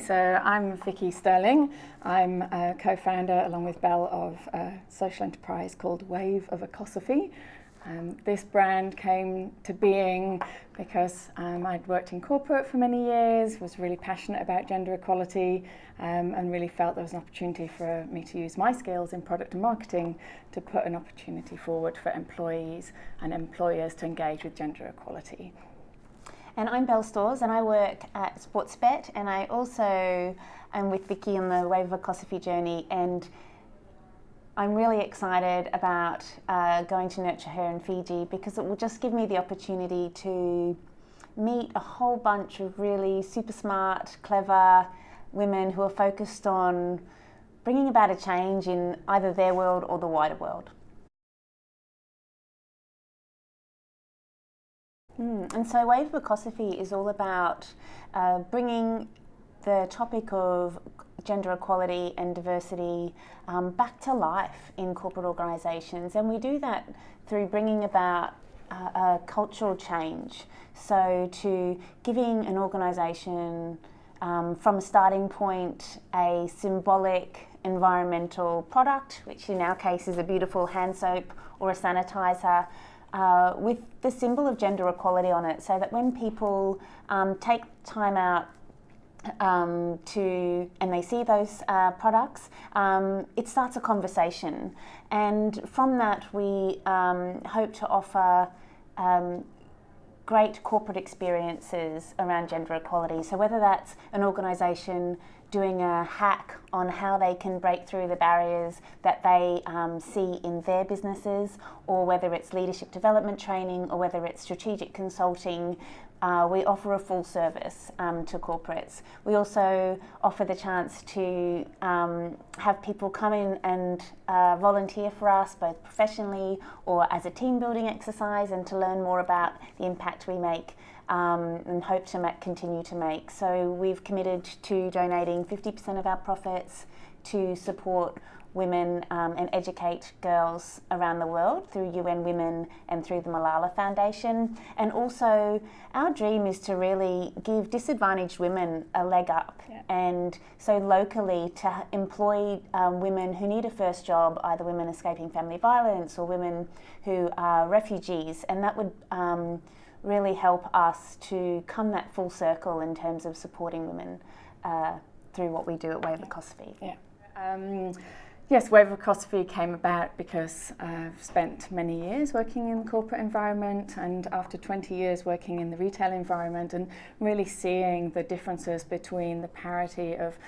So I'm Vicki Sterling. I'm a co-founder, along with Belle, of a social enterprise called Wave of Ecosophy. This brand came to being because I'd worked in corporate for many years, was really passionate about gender equality, and really felt there was an opportunity for me to use my skills in product and marketing to put an opportunity forward for employees and employers to engage with gender equality. And I'm Belle Stores, and I work at Sportsbet, and I also am with Vicki on the Wave of Ecosophy journey, and I'm really excited about going to Nurture Her in Fiji because it will just give me the opportunity to meet a whole bunch of really super smart, clever women who are focused on bringing about a change in either their world or the wider world. And so Wave of Ecosophy is all about bringing the topic of gender equality and diversity back to life in corporate organisations, and we do that through bringing about a cultural change. So to giving an organisation from a starting point a symbolic environmental product, which in our case is a beautiful hand soap or a sanitiser, with the symbol of gender equality on it, so that when people take time out and they see those products, it starts a conversation. And from that we hope to offer great corporate experiences around gender equality. So whether that's an organisation doing a hack on how they can break through the barriers that they see in their businesses, or whether it's leadership development training, or whether it's strategic consulting, we offer a full service to corporates. We also offer the chance to have people come in and volunteer for us, both professionally or as a team building exercise, and to learn more about the impact we make and hope to continue to make. So we've committed to donating 50% of our profits to support women and educate girls around the world through UN Women and through the Malala Foundation. And also our dream is to really give disadvantaged women a leg up. Yeah. And so locally to employ women who need a first job, either women escaping family violence or women who are refugees, and that would really help us to come that full circle in terms of supporting women through what we do at Wave of Ecosophy. Yeah. Yes, Wave of Ecosophy came about because I've spent many years working in the corporate environment, and after 20 years working in the retail environment and really seeing the differences between the parity of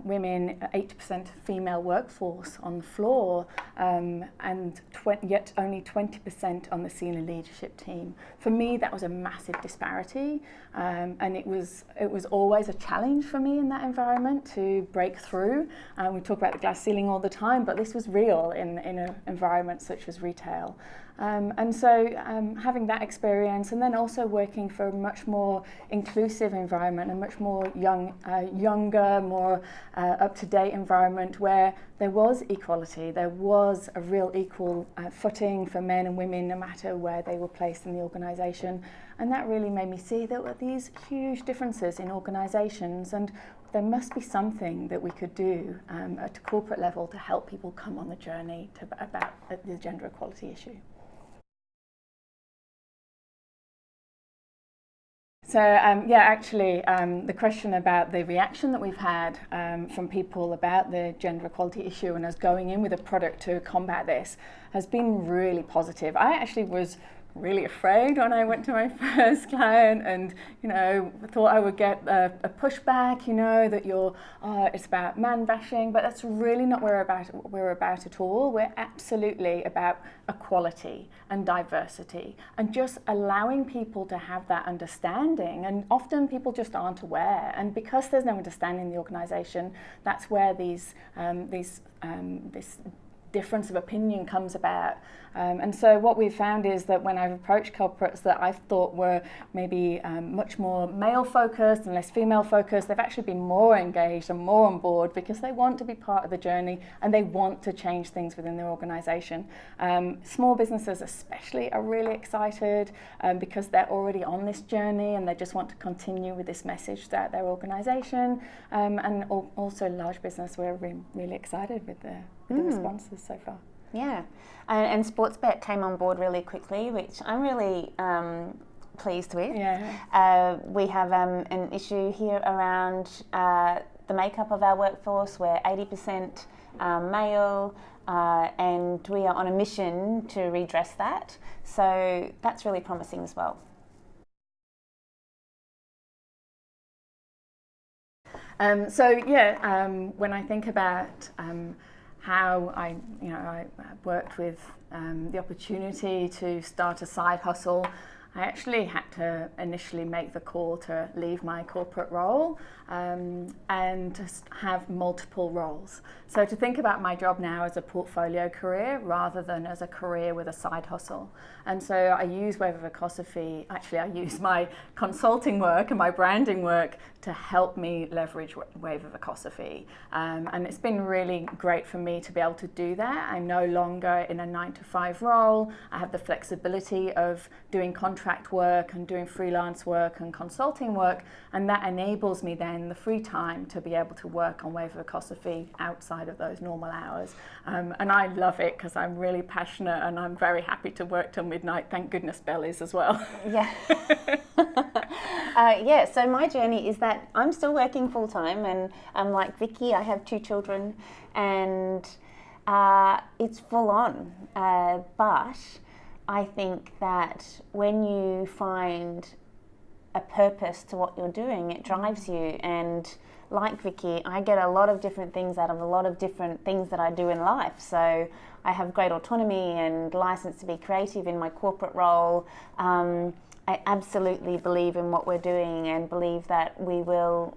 women, 80% female workforce on the floor, and yet only 20% on the senior leadership team. For me, that was a massive disparity, and it was always a challenge for me in that environment to break through. We talk about the glass ceiling all the time, but this was real in an environment such as retail. And so having that experience, and then also working for a much more inclusive environment, a much more younger, more up-to-date environment where there was equality, there was a real equal footing for men and women no matter where they were placed in the organisation. And that really made me see there were these huge differences in organisations, and there must be something that we could do at a corporate level to help people come on the journey about the gender equality issue. So the question about the reaction that we've had from people about the gender equality issue and us going in with a product to combat this has been really positive. I actually was really afraid when I went to my first client, and thought I would get a pushback, that it's about man bashing, but that's really not what we're about at all. We're absolutely about equality and diversity and just allowing people to have that understanding, and often people just aren't aware, and because there's no understanding in the organisation, that's where this difference of opinion comes about. And so what we've found is that when I've approached corporates that I thought were maybe much more male focused and less female focused, they've actually been more engaged and more on board because they want to be part of the journey and they want to change things within their organisation. Small businesses especially are really excited because they're already on this journey and they just want to continue with this message throughout their organisation. And also large business, we're really excited with the responses so far. Yeah, and Sportsbet came on board really quickly, which I'm really pleased with. Yeah. We have an issue here around the makeup of our workforce. We're 80% male, and we are on a mission to redress that. So that's really promising as well. When I think about how I worked with the opportunity to start a side hustle, I actually had to initially make the call to leave my corporate role and just have multiple roles. So to think about my job now as a portfolio career rather than as a career with a side hustle. And so I use Wave of Ecosophy, actually I use my consulting work and my branding work to help me leverage Wave of Ecosophy. And it's been really great for me to be able to do that. I'm no longer in a 9-to-5 role. I have the flexibility of doing contract work and doing freelance work and consulting work, and that enables me then the free time to be able to work on Wave of Ecosophy outside of those normal hours. And I love it because I'm really passionate and I'm very happy to work till midnight. Thank goodness Belle is as well. Yeah. So my journey is that I'm still working full time, and I'm like Vicki, I have 2 children, and it's full on. But I think that when you find a purpose to what you're doing, it drives you. And like Vicki, I get a lot of different things out of a lot of different things that I do in life. So I have great autonomy and license to be creative in my corporate role. I absolutely believe in what we're doing and believe that we will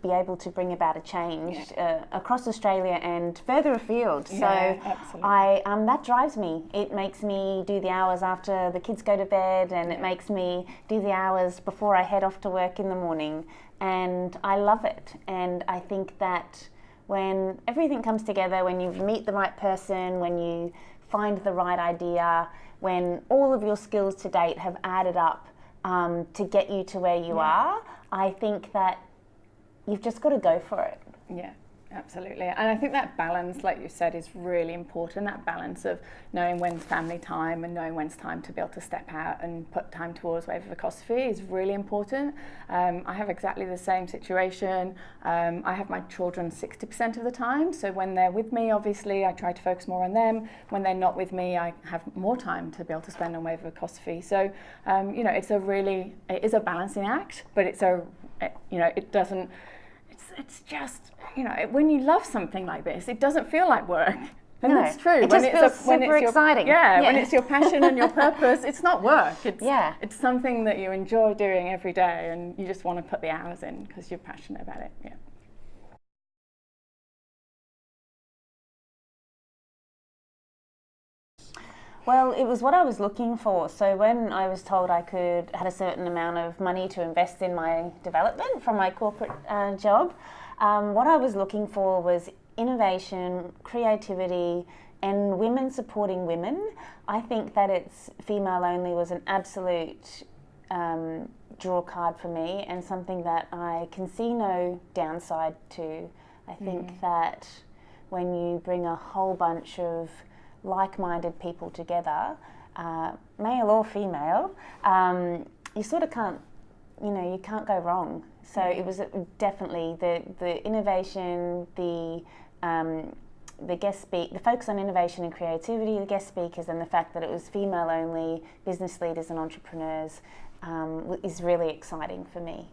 be able to bring about a change across Australia and further afield. So that drives me. It makes me do the hours after the kids go to bed, and it makes me do the hours before I head off to work in the morning. And I love it. And I think that when everything comes together, when you meet the right person, when you find the right idea, when all of your skills to date have added up to get you to where you are, I think that you've just got to go for it. Yeah, absolutely. And I think that balance, like you said, is really important. That balance of knowing when's family time and knowing when's time to be able to step out and put time towards Wave of Ecosophy is really important. I have exactly the same situation. I have my children 60% of the time. So when they're with me, obviously, I try to focus more on them. When they're not with me, I have more time to be able to spend on Wave of Ecosophy. So, it is a balancing act, but it's just, when you love something like this, it doesn't feel like work. And that's true. It just feels super exciting. When it's your passion and your purpose, it's not work. It's something that you enjoy doing every day and you just want to put the hours in because you're passionate about it. Yeah. Well, it was what I was looking for. So when I was told I had a certain amount of money to invest in my development from my corporate job, what I was looking for was innovation, creativity, and women supporting women. I think that it's female only was an absolute draw card for me, and something that I can see no downside to. I think that when you bring a whole bunch of like-minded people together, male or female, you sort of can't, you can't go wrong. So it was definitely the innovation, the the focus on innovation and creativity, the guest speakers, and the fact that it was female only, business leaders and entrepreneurs is really exciting for me.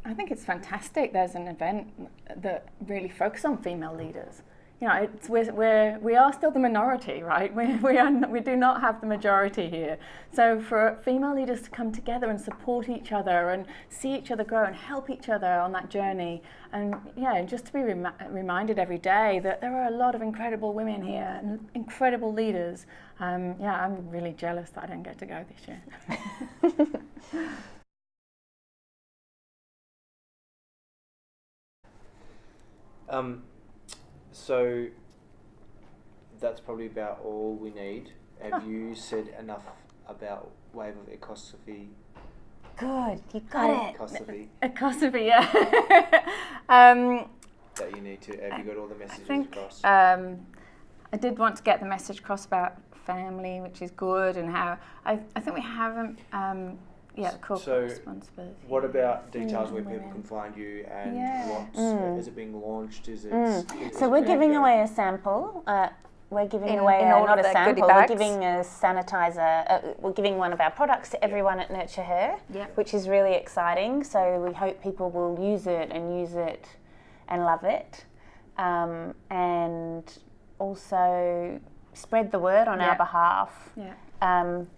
I think it's fantastic there's an event that really focuses on female leaders. we are still the minority, right? We do not have the majority here. So for female leaders to come together and support each other and see each other grow and help each other on that journey, and just to be reminded every day that there are a lot of incredible women here and incredible leaders. I'm really jealous that I didn't get to go this year. So that's probably about all we need. Have you said enough about Wave of Ecosophy? Good, you got it. Ecosophy, yeah. That you need to. Have you got all the messages across? I did want to get the message across about family, which is good, and how I think we haven't. The corporate responsibility. What about details where people can find you and is it being launched? Is it? So we're giving away a sample. We're giving away not a sample. We're giving a sanitizer. We're giving one of our products to everyone at Nurture Her, which is really exciting. So we hope people will use it and love it, and also spread the word on our behalf. Yeah.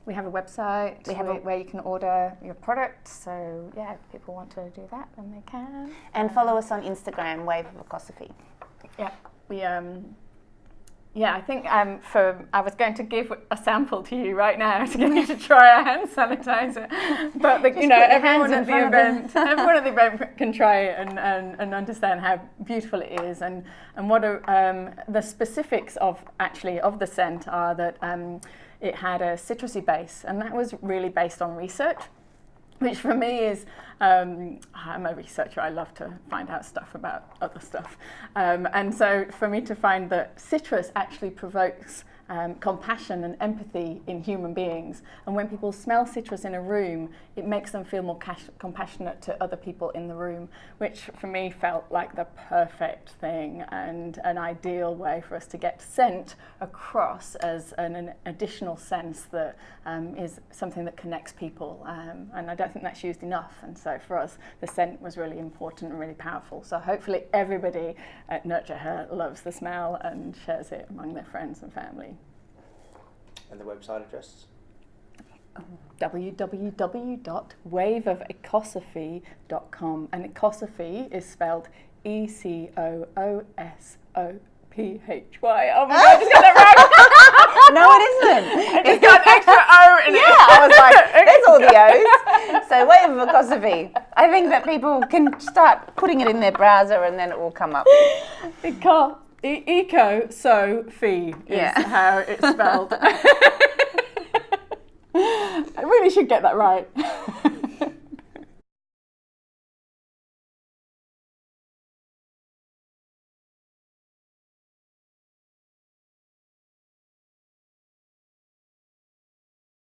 We have a website where you can order your products, so if people want to do that, then they can. And follow us on Instagram, Wave of Ecosophy. Yeah, we I think I was going to give a sample to you right now to get you to try our hand sanitizer, but everyone at the event can try it and understand how beautiful it is, and what the specifics of the scent are that it had a citrusy base, and that was really based on research, which for me is, I'm a researcher, I love to find out stuff about other stuff. And so for me to find that citrus actually provokes compassion and empathy in human beings. And when people smell citrus in a room, it makes them feel more compassionate to other people in the room, which for me felt like the perfect thing and an ideal way for us to get scent across as an additional sense that is something that connects people. And I don't think that's used enough. And so for us, the scent was really important and really powerful. So hopefully everybody at Nurture Her loves the smell and shares it among their friends and family. And the website address? www.waveofecosophy.com, and Ecosophy is spelled Ecoosophy. Oh my God, I just got that wrong. No, it isn't. It's got an extra O in it. Yeah, I was like, there's all the O's. So Wave of Ecosophy. I think that people can start putting it in their browser and then it will come up. Ecosophy is how it's spelled. I really should get that right.